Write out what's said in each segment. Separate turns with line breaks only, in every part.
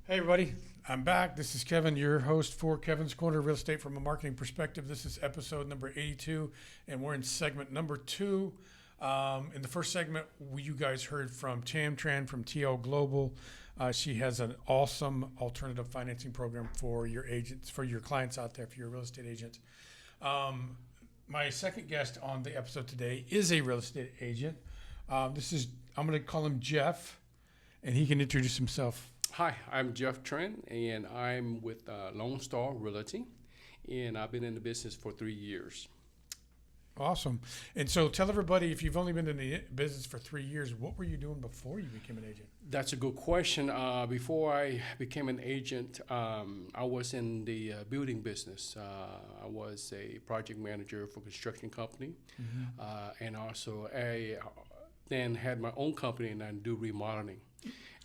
Hey everybody, I'm back. This is Kevin, your host for Kevin's Corner Real Estate from a Marketing Perspective. This is episode number 82, and we're in segment number 2. In the first segment, you guys heard from Tran from TL Global. She has an awesome alternative financing program for your agents, for your clients out there, for your real estate agents. My second guest on the episode today is a real estate agent. I'm going to call him Jeff, and he can introduce himself.
Hi, I'm Jeff Trinh, and I'm with Lone Star Realty, and I've been in the business for 3 years.
Awesome. And so tell everybody, if you've only been in the business for 3 years, what were you doing before you became an agent?
That's a good question. Before I became an agent, I was in the building business. I was a project manager for a construction company, and also I then had my own company, and I do remodeling.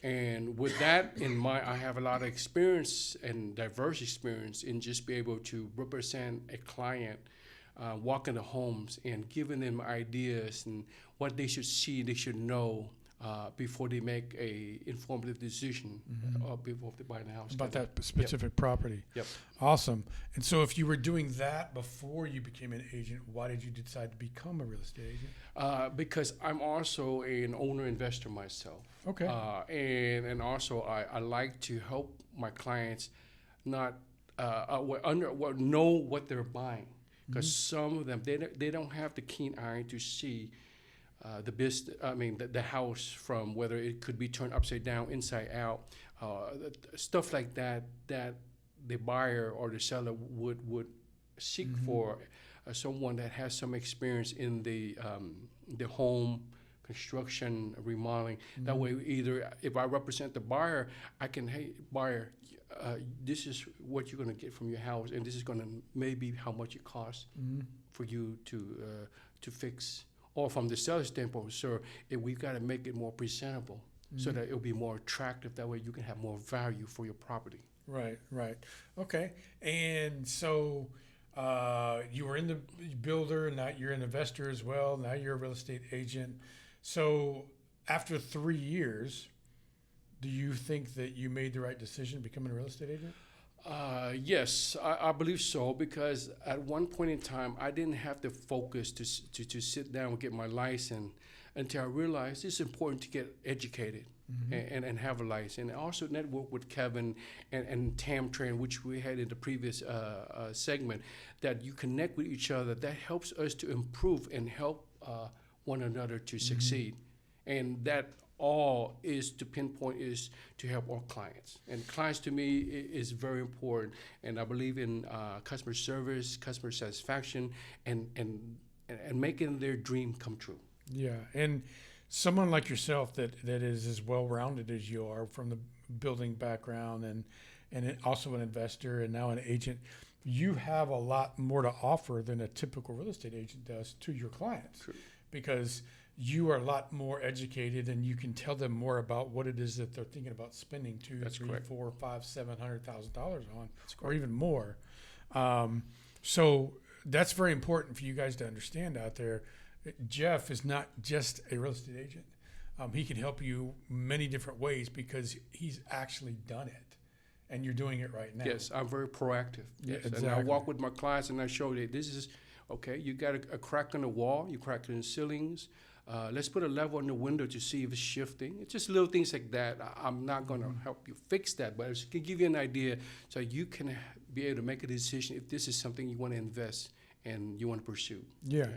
And with that in mind, I have a lot of experience and diverse experience in just be able to represent a client, walk into homes and giving them ideas and what they should see, they should know before they make a informative decision before they buy the house.
About that specific property.
Yep.
Awesome. And so if you were doing that before you became an agent, why did you decide to become a real estate agent?
Because I'm also an owner investor myself.
Okay.
And also I like to help my clients not know what they're buying, because some of them they don't have the keen eye to see the business. I mean the house from whether it could be turned upside down, inside out, stuff like that the buyer or the seller would seek for someone that has some experience in the home construction, remodeling. That way, either if I represent the buyer, I can, hey, buyer, this is what you're going to get from your house, and this is going to maybe how much it costs for you to fix. Or from the seller standpoint, sir, we've got to make it more presentable so that it'll be more attractive. That way, you can have more value for your property.
Right. Okay. And so you were in the builder, now you're an investor as well. Now you're a real estate agent. So after 3 years, do you think that you made the right decision becoming a real estate agent?
Yes, I believe so, because at one point in time, I didn't have the focus to sit down and get my license until I realized it's important to get educated and have a license. And also network with Kevin and Tran, which we had in the previous segment, that you connect with each other. That helps us to improve and help one another to succeed. And that all is to pinpoint is to help our clients. And clients to me is very important. And I believe in customer service, customer satisfaction, and making their dream come true.
Yeah, and someone like yourself that is as well-rounded as you are, from the building background and also an investor and now an agent, you have a lot more to offer than a typical real estate agent does to your clients.
True. Because
you are a lot more educated, and you can tell them more about what it is that they're thinking about spending $200,000, $300,000, $400,000, $500,000, $700,000 on, or even more. So that's very important for you guys to understand out there. Jeff is not just a real estate agent. He can help you many different ways because he's actually done it, and you're doing it right now.
Yes, I'm very proactive.
Yeah,
yes.
exactly.
And I walk with my clients and I show that this is, okay, you got a crack in the wall, you cracked in the ceilings. Let's put a level in the window to see if it's shifting. It's just little things like that. I'm not going to help you fix that, but it can give you an idea so you can be able to make a decision if this is something you want to invest and you want to pursue.
Yeah.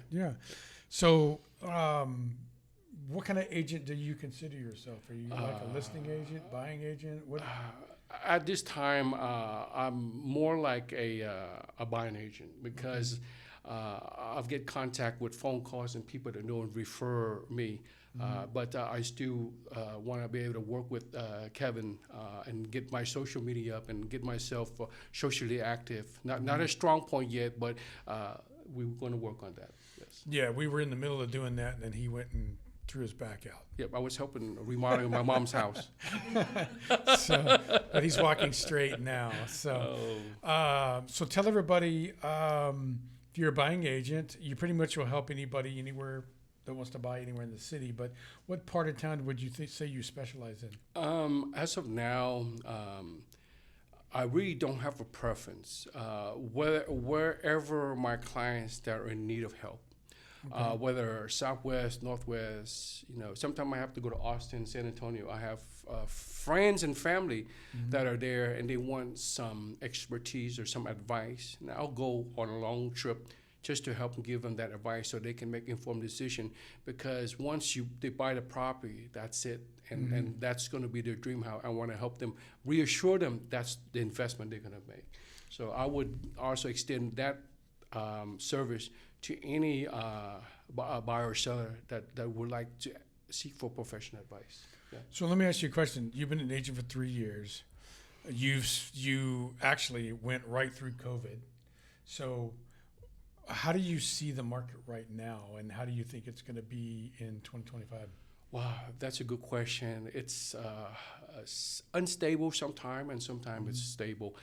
So what kind of agent do you consider yourself? Are you like a listing agent, buying agent? What?
At this time, I'm more like a buying agent, because I've get contact with phone calls and people that know and refer me. But I still want to be able to work with Kevin and get my social media up and get myself socially active. Not a strong point yet, but we're going to work on that. Yes.
Yeah, we were in the middle of doing that, and then he went and threw his back out.
Yep, I was helping remodeling my mom's house.
But he's walking straight now. So, so tell everybody, if you're a buying agent, you pretty much will help anybody anywhere that wants to buy anywhere in the city. But what part of town would you say you specialize in?
As of now, I really don't have a preference. Wherever my clients that are in need of help, whether Southwest, Northwest, sometimes I have to go to Austin, San Antonio. I have friends and family that are there, and they want some expertise or some advice. And I'll go on a long trip just to help give them that advice so they can make informed decision. Because once they buy the property, that's it, and that's going to be their dream house. I want to help them, reassure them that's the investment they're going to make. So I would also extend that service to any buyer or seller that would like to seek for professional advice. Yeah.
So let me ask you a question. You've been an agent for 3 years. You actually went right through COVID. So how do you see the market right now, and how do you think it's going to be in 2025?
Wow, that's a good question. It's unstable sometimes, and sometimes it's stable.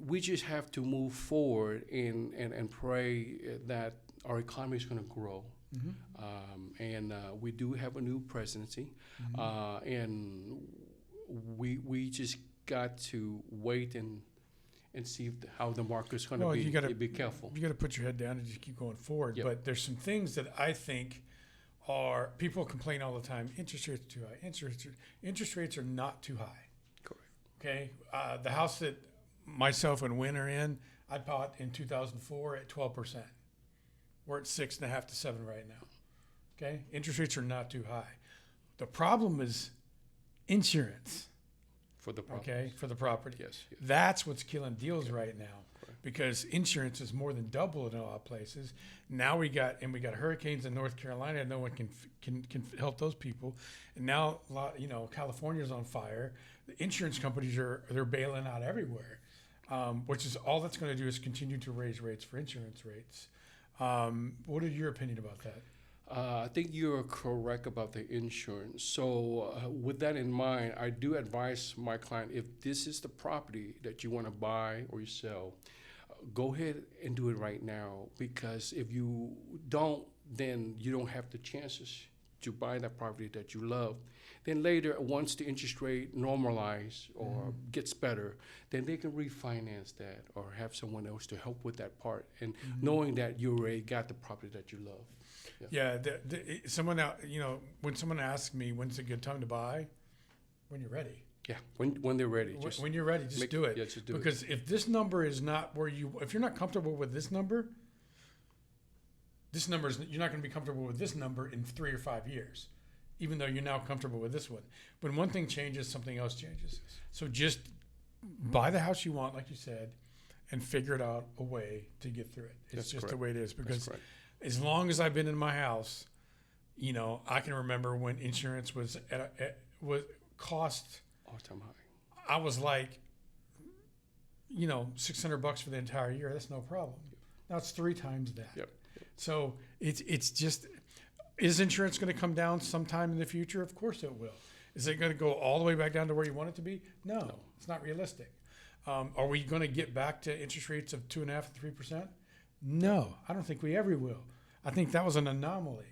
We just have to move forward and pray that our economy is going to grow. And we do have a new presidency, and we just got to wait and see how the market's going to be. You gotta be careful.
You got to put your head down and just keep going forward.
Yep.
But there's some things that I think people complain all the time. Interest rates are too high. Interest rates are not too high.
Correct.
Okay. The house that myself and Wynn are in, I bought in 2004 at 12%. We're at 6.5 to 7 right now. Okay. Interest rates are not too high. The problem is insurance.
For the property.
Okay, for the property.
Yes.
That's what's killing deals right now, because insurance is more than double in a lot of places. Now we got hurricanes in North Carolina. No one can help those people, and now California's on fire. The insurance companies they're bailing out everywhere, which is all that's going to do is continue to raise rates for insurance rates. What are your opinion about that?
I think you're correct about the insurance. So with that in mind, I do advise my client, if this is the property that you want to buy or you sell, go ahead and do it right now. Because if you don't, then you don't have the chances to buy that property that you love. Then later, once the interest rate normalizes or gets better, then they can refinance that or have someone else to help with that part. And knowing that you already got the property that you love.
Yeah, when someone asks me when's a good time to buy, when you're ready.
Yeah, when they're ready.
When you're ready, just do it.
Yeah, just do
because if this number is not if you're not comfortable with this number, you're not going to be comfortable with this number in 3 or 5 years, even though you're now comfortable with this one. When one thing changes, something else changes. So just buy the house you want, like you said, and figure out a way to get through it. It's just the way it is, because as long as I've been in my house, I can remember when insurance was cost
all-time high.
I was like, $600 for the entire year. That's no problem. Now it's 3 times that.
Yep.
So it's just, is insurance going to come down sometime in the future? Of course it will. Is it going to go all the way back down to where you want it to be? No. It's not realistic. Are we going to get back to interest rates of 2.5% and 3%? No, I don't think we ever will. I think that was an anomaly.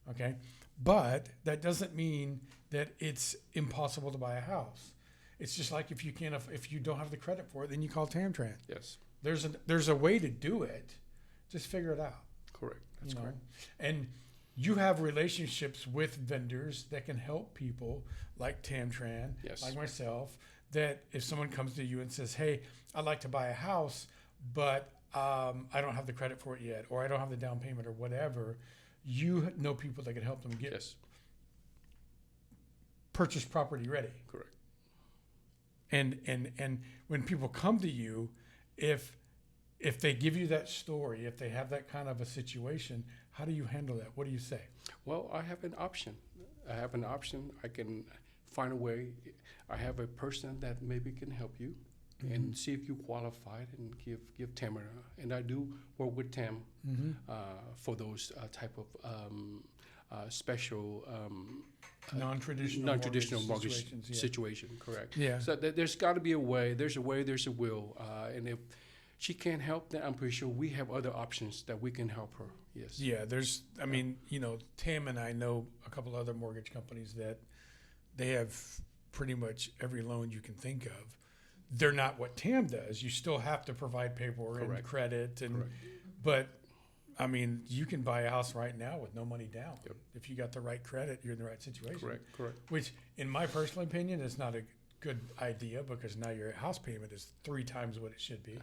Okay, but that doesn't mean that it's impossible to buy a house. It's just like if you don't have the credit for it, then you call TamTran.
Yes.
There's a way to do it. Just figure it out.
Correct. That's correct.
And you have relationships with vendors that can help people like TamTran, like myself, that if someone comes to you and says, hey, I'd like to buy a house, but I don't have the credit for it yet, or I don't have the down payment or whatever, you know people that can help them get purchase property ready.
Correct.
And when people come to you, if they give you that story, if they have that kind of a situation, how do you handle that? What do you say?
Well, I have an option. I can find a way. I have a person that maybe can help you and see if you qualified, and give Tam and I do work with Tam for those type of special non-traditional mortgage situation. Correct.
Yeah.
So there's got to be a way. There's a way. There's a will. And if she can't help that, I'm pretty sure we have other options that we can help her. Yes.
Yeah, I mean, Tam and I know a couple other mortgage companies that they have pretty much every loan you can think of. They're not what Tam does. You still have to provide paperwork and
Correct.
credit,
Correct.
but I mean, you can buy a house right now with no money down.
Yep.
If you got the right credit, you're in the right situation.
Correct.
Which, in my personal opinion, is not a good idea because now your house payment is 3 times what it should be.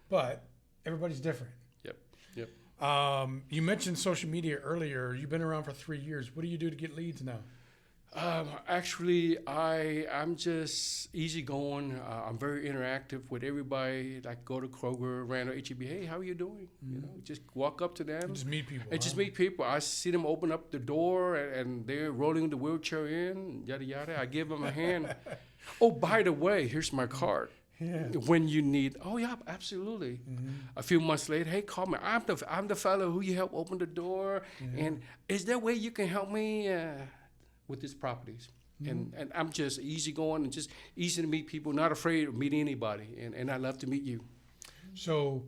But everybody's different.
Yep.
You mentioned social media earlier. You've been around for 3 years. What do you do to get leads now?
Actually, I'm just easygoing. I'm very interactive with everybody. Like go to Kroger, Randall, HEB. Hey, how are you doing? Just walk up to them.
Just meet people.
And just meet people. I see them open up the door and they're rolling the wheelchair in, yada, yada. I give them a hand. Oh, by the way, here's my card.
Yeah.
When you need, oh yeah, absolutely. A few months later, hey, call me. I'm the fellow who you help open the door. And is there a way you can help me with these properties? And I'm just easygoing and just easy to meet people, not afraid of meeting anybody. And I love to meet you.
So,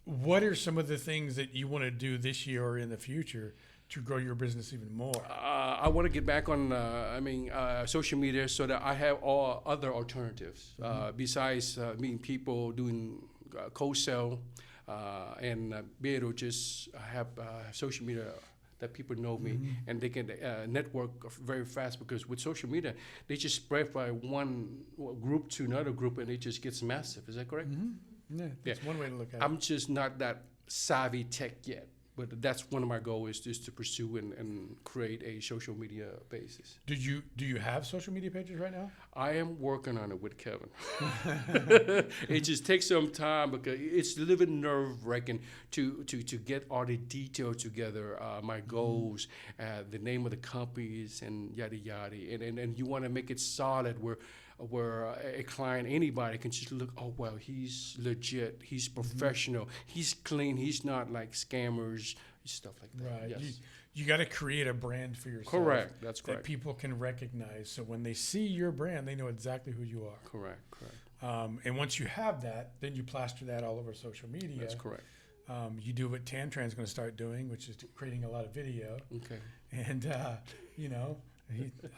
what are some of the things that you want to do this year or in the future to grow your business even more?
I want to get back on, social media so that I have all other alternatives besides meeting people, doing cold sell, and be able to just have social media that people know me and they can network very fast, because with social media, they just spread by one group to another group and it just gets massive. Is that correct?
Yeah, that's one way to look at it.
I'm just not that savvy tech yet. But that's one of my goals is to pursue and create a social media basis.
Do you have social media pages right now?
I am working on it with Kevin. It just takes some time because it's a little bit nerve-wracking to get all the details together, my goals, the name of the companies, and yada yada. And you want to make it solid where a client, anybody can just look, oh, well, he's legit, he's professional, he's clean, he's not like scammers, stuff like that.
Right.
Yes.
You got to create a brand for yourself.
Correct. That's
that
correct.
people can recognize. So when they see your brand, they know exactly who you are.
Correct.
And once you have that, then you plaster that all over social media.
That's correct.
You do what Tantran's going to start doing, which is creating a lot of video.
Okay.
And,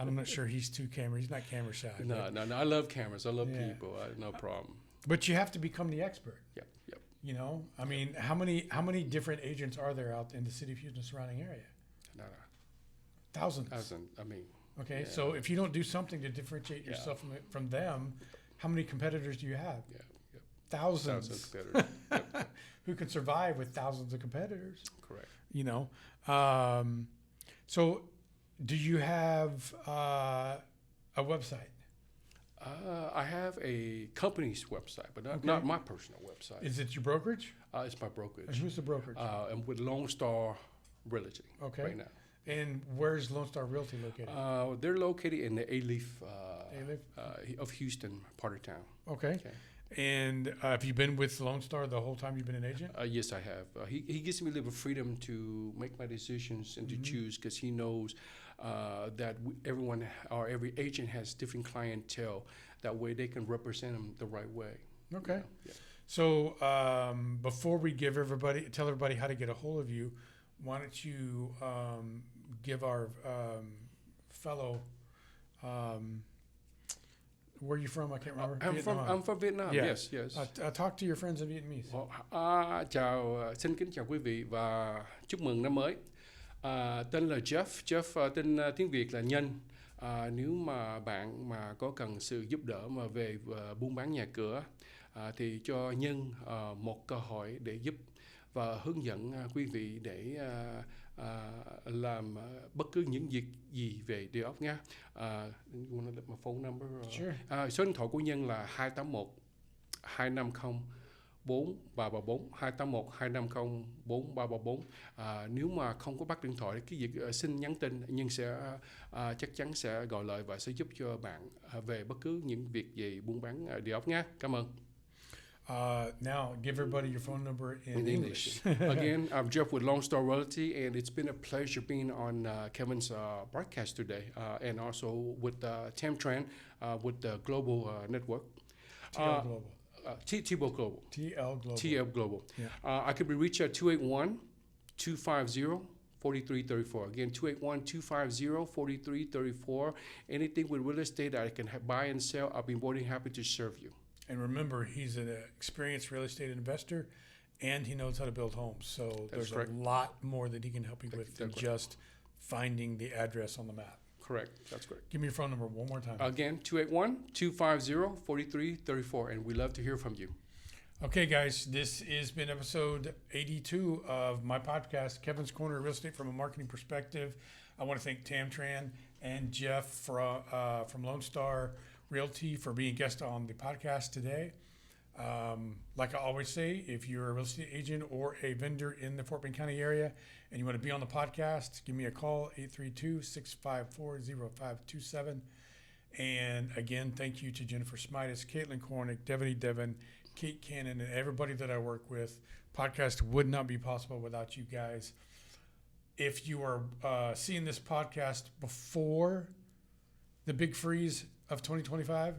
I'm not sure he's he's not camera shy.
No. I love cameras. I love people. No problem.
But you have to become the expert.
Yep.
I mean, how many different agents are there out in the city of Houston surrounding area?
No.
Thousands. Okay,
yeah.
so if you don't do something to differentiate yourself from them, how many competitors do you have?
Yeah.
Thousands
of competitors.
who can survive with thousands of competitors.
Correct.
So do you have a website?
I have a company's website, but not my personal website.
Is it your brokerage?
It's my brokerage.
And who's the brokerage?
I'm with Lone Star Realty right now.
And where's Lone Star Realty located?
They're located in the A-Leaf of Houston, part of town.
Okay. And have you been with Lone Star the whole time you've been an agent?
Yes, I have. He gives me a little freedom to make my decisions and to choose, because he knows that everyone or every agent has different clientele. That way they can represent them the right way.
Okay. So before we tell everybody how to get a hold of you, why don't you give our fellow, where are you from? I can't remember.
I'm from Vietnam. Yes.
Talk to your friends in Vietnamese.
Xin kính chào quý vị và chúc mừng năm mới. Tên là Jeff tên tiếng Việt là Nhân. Nếu mà bạn mà có cần sự giúp đỡ mà về buôn bán nhà cửa, thì cho Nhân một cơ hội để giúp và hướng dẫn quý vị để làm bất cứ những việc gì về địa ốc nha. My phone number.
Sure.
Số điện thoại của Nhân là 281 250 4334 281 250 4334. Nếu mà không có bắt điện thoại cái việc xin nhắn tin, Nhân sẽ chắc chắn sẽ gọi lại và sẽ giúp cho bạn về bất cứ những việc gì buôn bán địa ốc nhé. Cảm ơn.
Now, give everybody your phone number in English.
Again, I'm Jeff with Lone Star Realty, and it's been a pleasure being on Kevin's broadcast today, and also with Tam Tran with the Global Network.
TL Global.
T-Bow Global.
TL Global.
TL Global.
Yeah.
I could be reached at 281-250-4334. Again, 281-250-4334. Anything with real estate that I can buy and sell, I'll be more than happy to serve you.
And remember, he's an experienced real estate investor, and he knows how to build homes. So there's
correct.
a lot more that he can help you with than
That's
just finding the address on the map.
Correct. That's correct.
Give me your phone number one more time.
Again, 281-250-4334, and we love to hear from you.
Okay, guys, this has been episode 82 of my podcast, Kevin's Corner Real Estate from a Marketing Perspective. I want to thank Tam Tran and Jeff from Lone Star Realty for being guests on the podcast today. Like I always say, if you're a real estate agent or a vendor in the Fort Bend County area and you want to be on the podcast, give me a call, 832-654-0527. And again, thank you to Jennifer Smitis, Caitlin Kornick, Devin, Kate Cannon, and everybody that I work with. Podcast would not be possible without you guys. If you are seeing this podcast before the big freeze of 2025,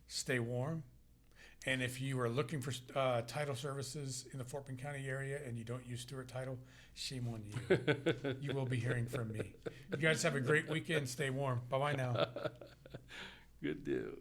stay warm. And if you are looking for title services in the Fort Bend County area and you don't use Stewart Title, shame on you. You will be hearing from me. You guys have a great weekend. Stay warm. Bye-bye now.
Good deal.